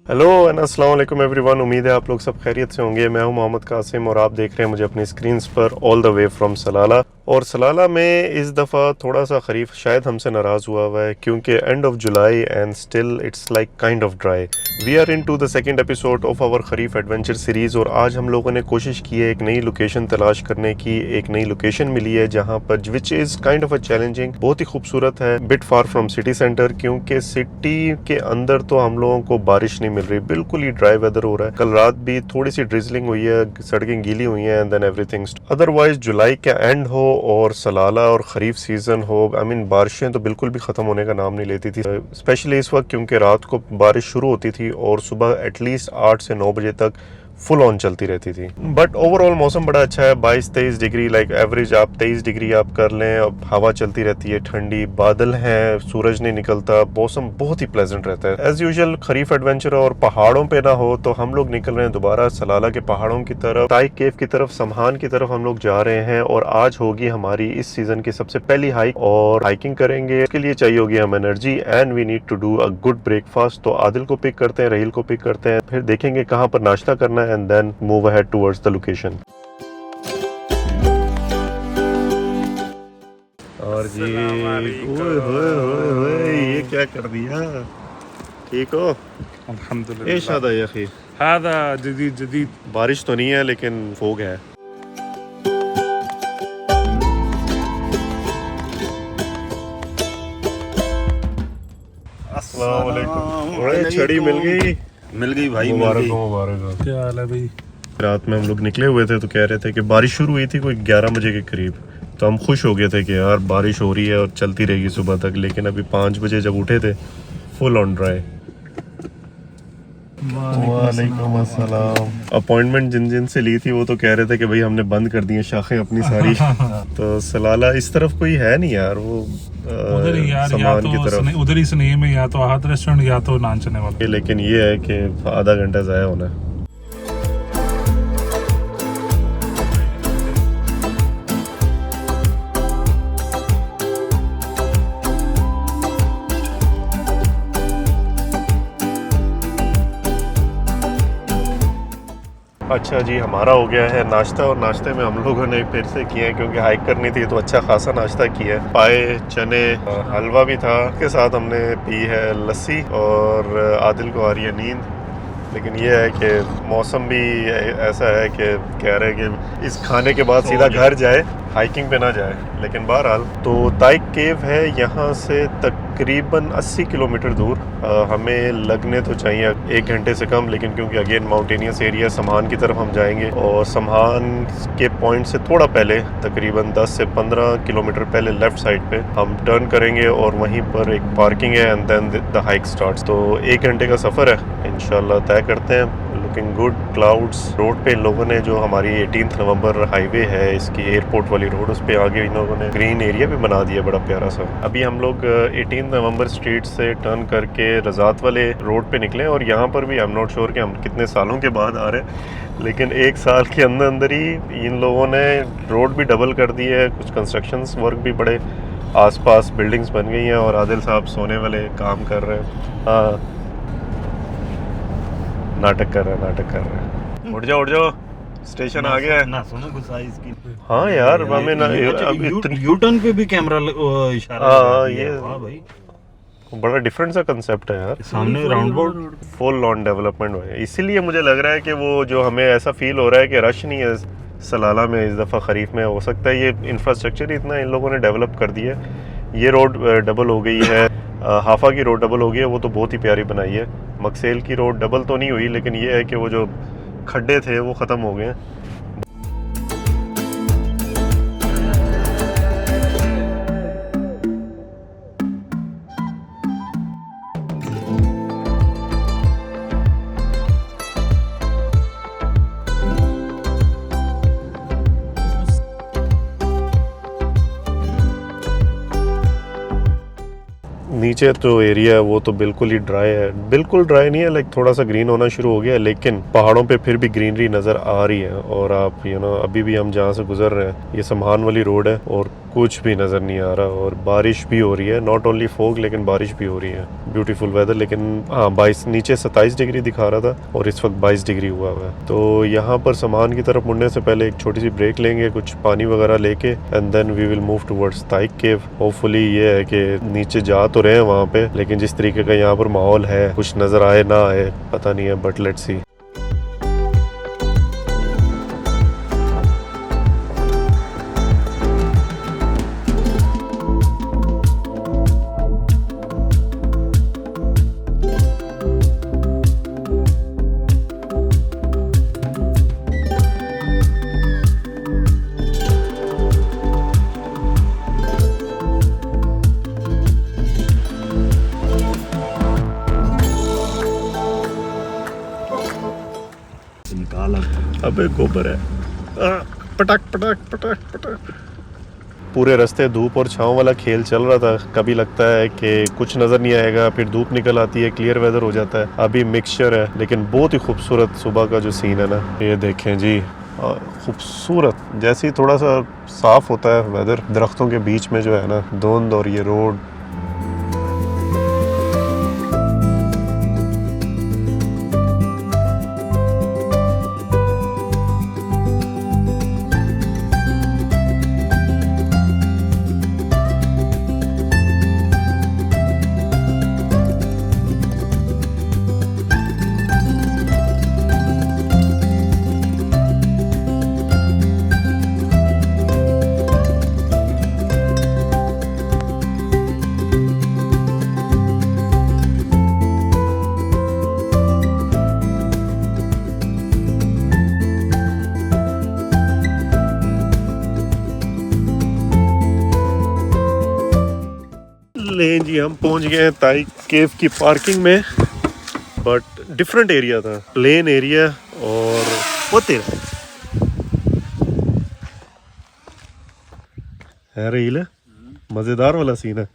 Hello and अस्सलाम वालेकुम everyone. उम्मीद है आप लोग सब खैरियत से होंगे। मैं हूं मोहम्मद कासिम और आप देख रहे हैं मुझे अपनी स्क्रीन्स पर ऑल द वे फ्रॉम सलाला। और सलाला में इस दफ़ा थोड़ा सा खरीफ शायद हमसे नाराज़ हुआ है क्योंकि end of July and still it's like kind of dry. We are into the second episode of our kharif adventure series और आज हम लोगों ने कोशिश की है एक नई लोकेशन तलाश करने की। एक नई लोकेशन मिली है जहाँ पर which is kind of a challenging, बहुत ही खूबसूरत है, bit far from city centre, क्योंकि सिटी के अंदर तो हम लोगों को बारिश नहीं मिल रही, बिल्कुल ही ड्राई वेदर हो रहा है। कल रात भी थोड़ी सी ड्रिजलिंग हुई है, सड़कें गीली हुई हैं एंड देन एवरीथिंग। अदरवाइज जुलाई का एंड हो और सलाला और खरीफ सीजन हो, आई मीन बारिशें तो बिल्कुल भी ख़त्म होने का नाम नहीं लेती थी, स्पेशली इस वक्त क्योंकि रात को बारिश शुरू होती थी और सुबह एटलीस्ट 8 से 9 बजे तक फुल ऑन चलती रहती थी। बट ओवरऑल मौसम बड़ा अच्छा है, 22-23 डिग्री, लाइक एवरेज आप 23 डिग्री आप कर लें। अब हवा चलती रहती है ठंडी, बादल हैं, सूरज नहीं निकलता, मौसम बहुत ही प्लेजेंट रहता है। एज यूजुअल खरीफ एडवेंचर और पहाड़ों पे ना हो तो हम लोग निकल रहे हैं दोबारा सलाला के पहाड़ों की तरफ, ताइक केव की तरफ, समहान की तरफ हम लोग जा रहे हैं। और आज होगी हमारी इस सीजन की सबसे पहली हाइक और हाइकिंग करेंगे। इसके लिए चाहिए होगी हम energy and we need to do a good breakfast. तो आदिल को पिक करते हैं, रहील को पिक करते हैं, फिर देखेंगे कहाँ पर नाश्ता करना है and then move ahead towards the location. और जी ओए होए होए होए ये क्या कर दिया। ठीक हो? अल्हम्दुलिल्लाह। इश हदा या अखी, हादा जदीद बारिश तो नहीं है लेकिन फोग है। अस्सलाम वालेकुम। ओए छड़ी मिल गई भाई, मिल मुबारक गई। हो मुबारक हो। क्या हाल है भाई? रात में हम लोग निकले हुए थे तो कह रहे थे कि बारिश शुरू हुई थी कोई 11 बजे के करीब, तो हम खुश हो गए थे कि यार बारिश हो रही है और चलती रहेगी सुबह तक। लेकिन अभी 5 बजे जब उठे थे फुल ऑन ड्राई। वालेकुम अस्सलाम। अपॉइंटमेंट जिन जिन से ली थी वो तो कह रहे थे कि भाई हमने बंद कर दी है शाखें अपनी सारी। तो सलाला इस तरफ कोई है नहीं यार, वो उधर ही यार, या सामान तो की तरफ। उधर ही स्नेह में या तो आहत रेस्टोरेंट या तो नान चने वाला। लेकिन ये है कि आधा घंटा ज़ाया होना है। अच्छा जी, हमारा हो गया है नाश्ता और नाश्ते में हम लोगों ने फिर से किया है क्योंकि हाइक करनी थी तो अच्छा खासा नाश्ता किया है। पाए, चने, हलवा भी था, उसके साथ हमने पी है लस्सी और आदिल को आ रही है नींद। लेकिन ये है कि मौसम भी ऐसा है कि कह रहे हैं कि इस खाने के बाद सीधा घर जाए, हाइकिंग पे ना जाए। लेकिन बहरहाल तो ताइक केव है यहाँ से तकरीबन 80 किलोमीटर दूर। हमें लगने तो चाहिए 1 घंटे से कम, लेकिन क्योंकि अगेन माउंटेनियस एरिया, समहान की तरफ हम जाएंगे और समहान के पॉइंट से थोड़ा पहले तकरीबन 10 से 15 किलोमीटर पहले लेफ़्ट साइड पे हम टर्न करेंगे और वहीं पर एक पार्किंग है and then the hike starts. तो 1 घंटे का सफ़र है, इंशाल्लाह तय करते हैं। Looking good, clouds. रोड पे इन लोगों ने जो हमारी 18 नवंबर हाईवे है, इसकी एयरपोर्ट वाली रोड, उस पे आगे इन लोगों ने ग्रीन एरिया भी बना दिया बड़ा प्यारा सा। अभी हम लोग 18 नवंबर स्ट्रीट से टर्न करके रज़ात वाले रोड पे निकले और यहाँ पर भी आई एम नॉट श्योर कि हम कितने सालों के बाद आ रहे हैं, लेकिन 1 साल के अंदर अंदर ही इन लोगों ने रोड भी डबल कर दी है। कुछ कंस्ट्रक्शंस वर्क भी बड़े, आसपास बिल्डिंग्स बन गई हैं और आदिल साहब सोने वाले काम कर रहे हैं। हाँ, नाटक कर रहे हैं। उठ जाओ, स्टेशन आ गया है ना, सुनो गुस्सा इसकी। हाँ यार, हमें ना अब यू टर्न पे भी कैमरा इशारा हाँ, दिया। ये वाह भाई, बड़ा डिफरेंट सा कंसेप्ट है यार। सामने round board full on development हुआ है, इसीलिए मुझे लग रहा है कि वो जो हमें ऐसा फील हो रहा है कि रश नहीं है सलाला में इस दफ़ा खरीफ में। हो सकता है ये इंफ्रास्ट्रक्चर इतना इन लोगों ने डेवलप कर दिया है। ये रोड डबल हो गई है, हाफा की रोड डबल हो गई है, वो तो बहुत ही प्यारी बनाई है। मकसेल की रोड डबल तो नहीं हुई, लेकिन ये है कि वो जो खड्डे थे वो ख़त्म हो गए हैं। नीचे जो एरिया है वो तो बिल्कुल ही ड्राई है, बिल्कुल ड्राई नहीं है, लाइक थोड़ा सा ग्रीन होना शुरू हो गया है, लेकिन पहाड़ों पे फिर भी ग्रीनरी नज़र आ रही है। और आप अभी भी हम जहाँ से गुजर रहे हैं ये सम्मान वाली रोड है और कुछ भी नज़र नहीं आ रहा, और बारिश भी हो रही है, नॉट ओनली फोग लेकिन बारिश भी हो रही है। ब्यूटीफुल वेदर, लेकिन हाँ 22 नीचे 27 डिग्री दिखा रहा था और इस वक्त 22 डिग्री हुआ है। तो यहाँ पर सम्मान की तरफ मुड़ने से पहले एक छोटी सी ब्रेक लेंगे, कुछ पानी वगैरह लेके, and then we will move towards Taik cave. Hopefully ये है कि नीचे जा तो रहे हैं वहाँ पे, लेकिन जिस तरीके का यहाँ पर माहौल है कुछ नज़र आए ना आए पता नहीं है, बट लेट्स सी। अबे गोबर है, पटक पटक पटक पटक। पूरे रास्ते धूप और छांव वाला खेल चल रहा था, कभी लगता है कि कुछ नज़र नहीं आएगा, फिर धूप निकल आती है, क्लियर वेदर हो जाता है। अभी मिक्सचर है, लेकिन बहुत ही खूबसूरत सुबह का जो सीन है ना, ये देखें जी, खूबसूरत। जैसे ही थोड़ा सा साफ होता है वेदर, दरख्तों के बीच में जो है ना धुंध और ये रोड, ले जी हम पहुंच गए हैं ताइक केव की पार्किंग में, बट डिफरेंट एरिया था, प्लेन एरिया, और वो तेरा है रील है, मजेदार वाला सीन है।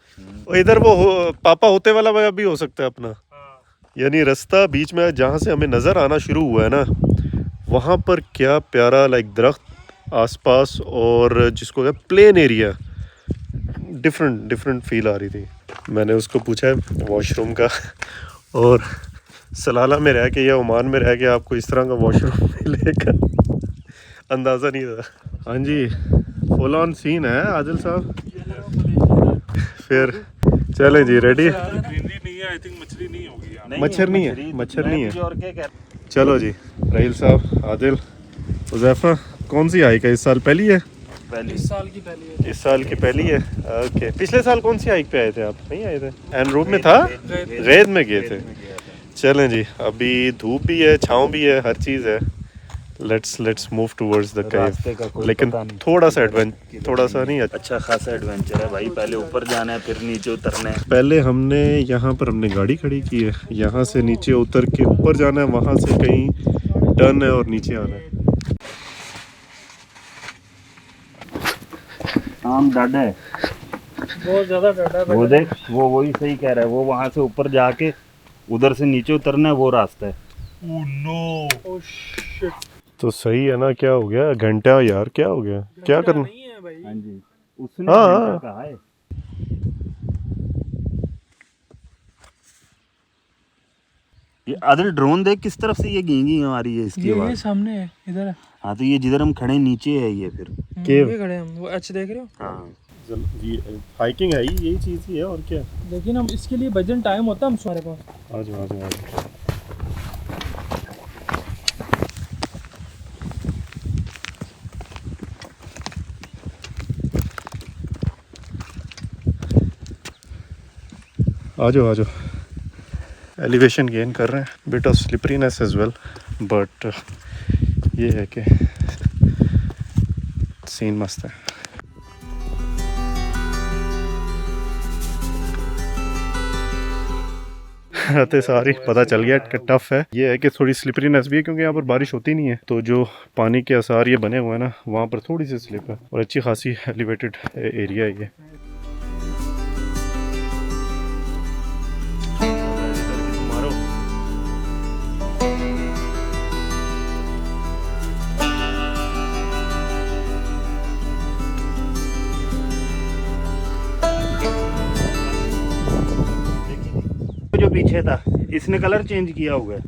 और इधर वो पापा होते वाला भी हो सकता है अपना, यानी रास्ता बीच में जहाँ से हमें नज़र आना शुरू हुआ है ना, वहाँ पर क्या प्यारा लाइक दरख्त आसपास, और जिसको क्या प्लेन एरिया, डिफरेंट फील आ रही थी। मैंने उसको पूछा है वॉशरूम का, और सलाला में रह के या ओमान में रह के आपको इस तरह का वॉशरूम मिलेगा अंदाज़ा नहीं था। हाँ जी, फुल ऑन सीन है आदिल साहब। फिर चले जी, रेडी? ग्रीनरी नहीं है, आई थिंक मछली नहीं होगी यहाँ। मच्छर नहीं है, मच्छर नहीं है। और क्या कहते, चलो जी, राहिल साहब, आदिल, उज़ैफ़ा, कौन सी हाइक है इस साल? पहली है? इस साल की पहली है। इस साल की पहली है, ओके। पिछले साल कौन सी हाइक पे आए थे आप? नहीं आए थे? एंड रूप में था, रेत में गए थे। चलें जी, अभी धूप भी है, छाँव भी है, हर चीज़ है। Let's move towards the cave, लेकिन थोड़ा सा थोड़ा सा नहीं, अच्छा खासा एडवेंचर है भाई। पहले ऊपर जाना है, फिर नीचे उतरना है। पहले हमने यहाँ पर हमने गाड़ी खड़ी की है, यहाँ से नीचे उतर के ऊपर जाना है, वहाँ से कहीं टर्न है और नीचे आना है। आम डाढ़ा है, बहुत ज्यादा डर है। वो देख, वो वही सही कह रहा है, वो वहाँ से ऊपर जाके उधर से नीचे उतरना है, वो रास्ता है। ओह नो, ओह शिट, तो सही है ना, क्या हो गया घंटा यार, क्या हो गया, क्या करना? नहीं है भाई। हाँ जी, उसने हाँ। कहा है। ये आदिल ड्रोन देख किस तरफ से ये गींगी आ रही है इसकी ये आवाज। सामने है इधर है। हाँ तो ये जिधर हम खड़े नीचे है ये फिर। केव। ये खड़े हैं हम, वो एच देख रहे हो? हाँ हाइकिंग है यही चीज़ ही है, और क्या। लेकिन हम इसके लिए बजन टाइम होता है हम हमारे पास। आ जाओ आ जाओ आ जाओ। आ जाओ आ जाओ। एलिवेशन गेन कर रहे हैं, bit of slipperiness as well, but ये है कि सीन मस्त है। आते सारी पता चल गया कि टफ है। ये है कि थोड़ी स्लिपरीनेस भी है क्योंकि यहाँ पर बारिश होती नहीं है, तो जो पानी के आसार ये बने हुए हैं ना, वहाँ पर थोड़ी सी स्लिप है, और अच्छी खासी एलिवेटेड एरिया है ये। पीछे था, इसने कलर चेंज किया हुआ है।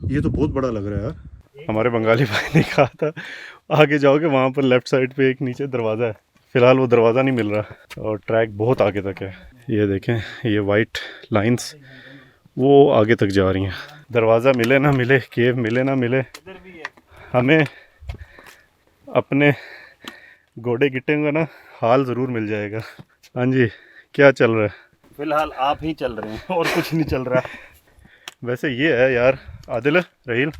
ये तो बहुत बड़ा लग रहा है यार। हमारे बंगाली भाई ने कहा था आगे जाओगे वहाँ पर लेफ्ट साइड पे एक नीचे दरवाज़ा है, फ़िलहाल वो दरवाज़ा नहीं मिल रहा और ट्रैक बहुत आगे तक है। ये देखें, ये वाइट लाइंस वो आगे तक जा रही हैं। दरवाज़ा मिले ना मिले, केव मिले ना मिले, हमें अपने घोड़े गिट्टेंगे ना हाल ज़रूर मिल जाएगा। हाँ जी, क्या चल रहा है? फिलहाल आप ही चल रहे हैं और कुछ नहीं चल रहा। वैसे ये है यार आदिल रहील,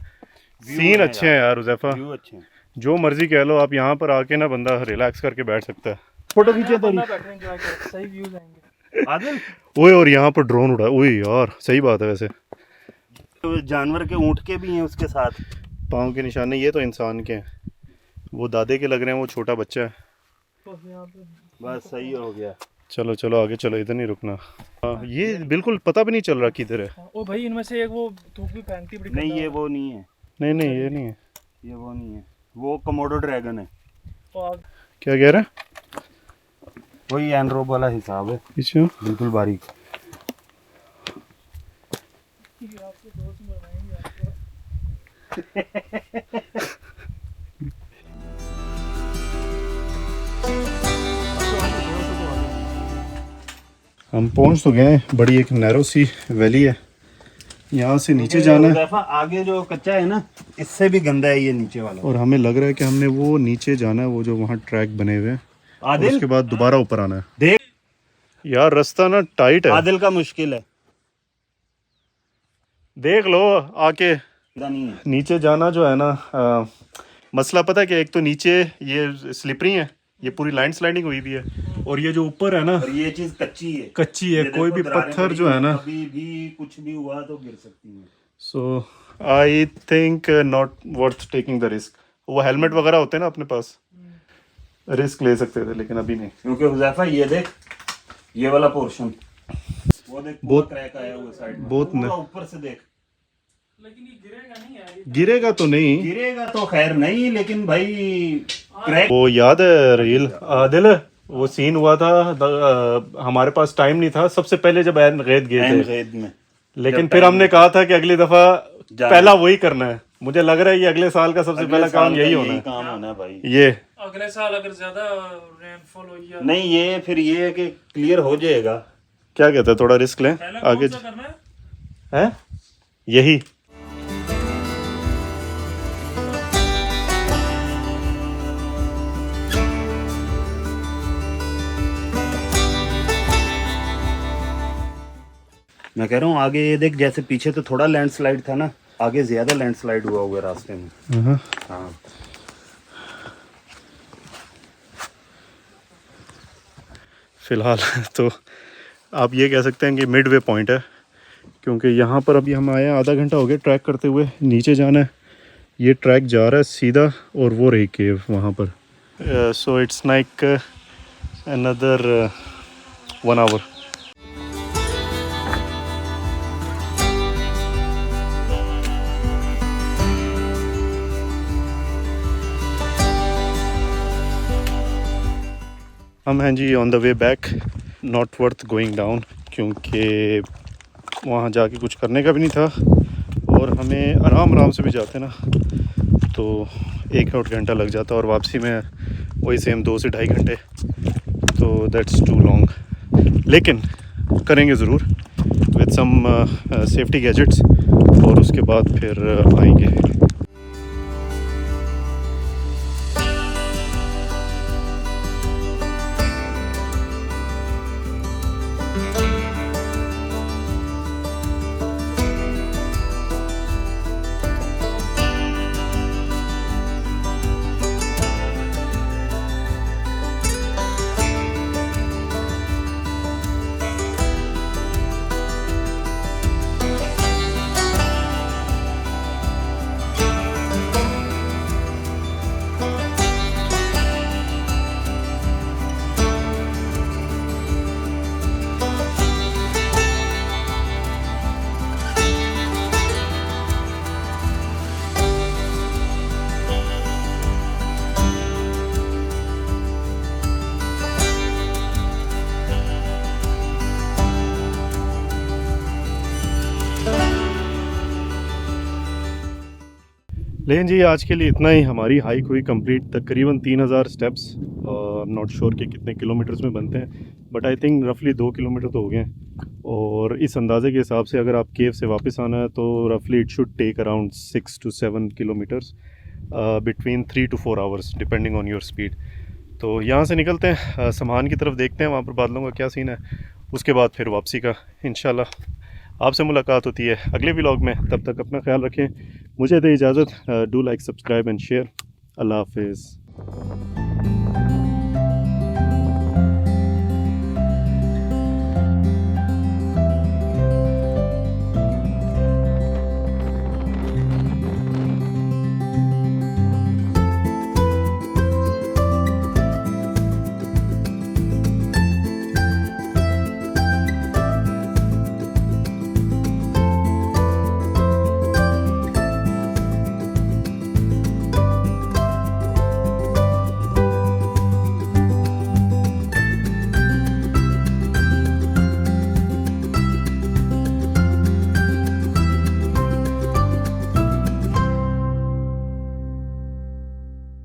सीन अच्छे हैं यार हुज़ैफा, व्यू अच्छे हैं। जो मर्जी कह लो आप, यहाँ पर आके ना बंदा रिलैक्स करके बैठ सकता है। फोटो खींचे तो अपना बैठने एंजॉय कर, सही व्यूज आएंगे। आदिल, ओए और यहाँ पर ड्रोन उड़ा, ओए यार सही बात है। वैसे तो जानवर के ऊँट के भी हैं उसके साथ। पाँव के निशाने ये तो इंसान के हैं, वो दादे के लग रहे हैं, वो छोटा बच्चा है। तो यहाँ पे बस सही हो गया। चलो चलो आगे चलो, इधर नहीं रुकना। हाँ, ये बिल्कुल पता भी नहीं चल रहा किधर है। ओ भाई, इनमें से एक वो थूक भी फेंकती बड़ी नहीं गंदा ये वो नहीं है, नहीं नहीं ये नहीं है। ये वो नहीं है, वो कमोडो ड्रैगन है। और क्या कह रहा है? वही एनरोब वाला हिसाब है, पीछे बिल्कुल बारीक। आपके दोस्त बनवाएंगे आपको। हम पहुंच तो गए, बड़ी एक नैरो सी वैली है, यहाँ से नीचे जाना है आगे जो कच्चा है ना, इससे भी गंदा है ये नीचे वाला। और हमें लग रहा है कि हमने वो नीचे जाना है, वो जो वहाँ ट्रैक बने हुए हैं, और आदिल उसके बाद दोबारा ऊपर आना है। देख, यार रास्ता ना टाइट है, आदिल का मुश्किल है, देख लो आके। नहीं है। नीचे जाना जो है ना, मसला पता है कि एक तो नीचे ये स्लिपरी है, ये पूरी लैंड स्लाइडिंग हुई भी है, और ये जो ऊपर है ना और ये चीज कच्ची है, कच्ची है, ये कोई देखो भी दरारें पत्थर पड़ी जो है ना। कभी भी कुछ भी हुआ तो गिर सकती है। So I think not worth taking the risk. वो हेलमेट वगैरह होते हैं ना अपने पास, रिस्क ले सकते थे, लेकिन अभी नहीं। क्योंकि हुज़ैफा ये देख, ये वाला पोर्शन, वो देख बहुत- क्रैक आया हुआ साइड में, बहुत पूरा न- ऊपर से देख। लेकिन ये गिरेगा नहीं यार, ये गिरेगा तो नहीं। गिरेगा तो खैर नहीं, लेकिन भाई क्रैक। वो याद है रील आदिल, वो सीन हुआ था हमारे पास टाइम नहीं था सबसे पहले जब ऐन गैद गए थे, गैद में लेकिन जब फिर time हमने कहा था कि अगली दफा जाना। पहला वही करना है। मुझे लग रहा है ये अगले साल का सबसे पहला काम यही होना है। काम होना है भाई। ये अगले साल अगर ज्यादा रेनफॉल हो गया नहीं, ये फिर ये है कि क्लियर हो जाएगा। क्या कहते हैं, थोड़ा रिस्क लें पहले आगे कौन सा करना है? है यही। मैं कह रहा हूँ आगे ये देख, जैसे पीछे तो थोड़ा लैंडस्लाइड था ना, आगे ज्यादा लैंडस्लाइड हुआ हुआ है रास्ते में। हाँ फिलहाल तो आप ये कह सकते हैं कि मिड वे पॉइंट है, क्योंकि यहाँ पर अभी हम आए हैं, आधा घंटा हो गया ट्रैक करते हुए। नीचे जाना है, ये ट्रैक जा रहा है सीधा, और वो रही केव वहाँ पर। So it's like another 1 hour. हम हैं जी on the way back, not worth going down, क्योंकि वहाँ जाके कुछ करने का भी नहीं था, और हमें आराम से भी जाते ना तो 1-1.5 घंटा लग जाता, और वापसी में वही सेम 2 से 2.5 घंटे, तो दैट्स टू लॉन्ग। लेकिन करेंगे ज़रूर विद सम सेफ्टी गैजेट्स, और उसके बाद फिर आएंगे। लेकिन जी आज के लिए इतना ही। हमारी हाइक हुई कंप्लीट तकरीबन 3000 स्टेप्स। नॉट श्योर कि कितने किलोमीटर्स में बनते हैं, बट आई थिंक रफली 2 किलोमीटर तो हो गए हैं। और इस अंदाजे के हिसाब से अगर आप केव से वापस आना है तो रफली it should take around 6 to 7 kilometres between 3 to 4 hours depending on your speed. तो यहाँ से निकलते हैं, सामान की तरफ देखते हैं वहाँ पर बादलों का क्या सीन है, उसके बाद फिर वापसी का इंशाल्लाह आपसे मुलाकात होती है अगले व्लॉग में। तब तक अपना ख्याल रखें, मुझे दे इजाज़त। Do like, subscribe and share. अल्लाह हाफिज़।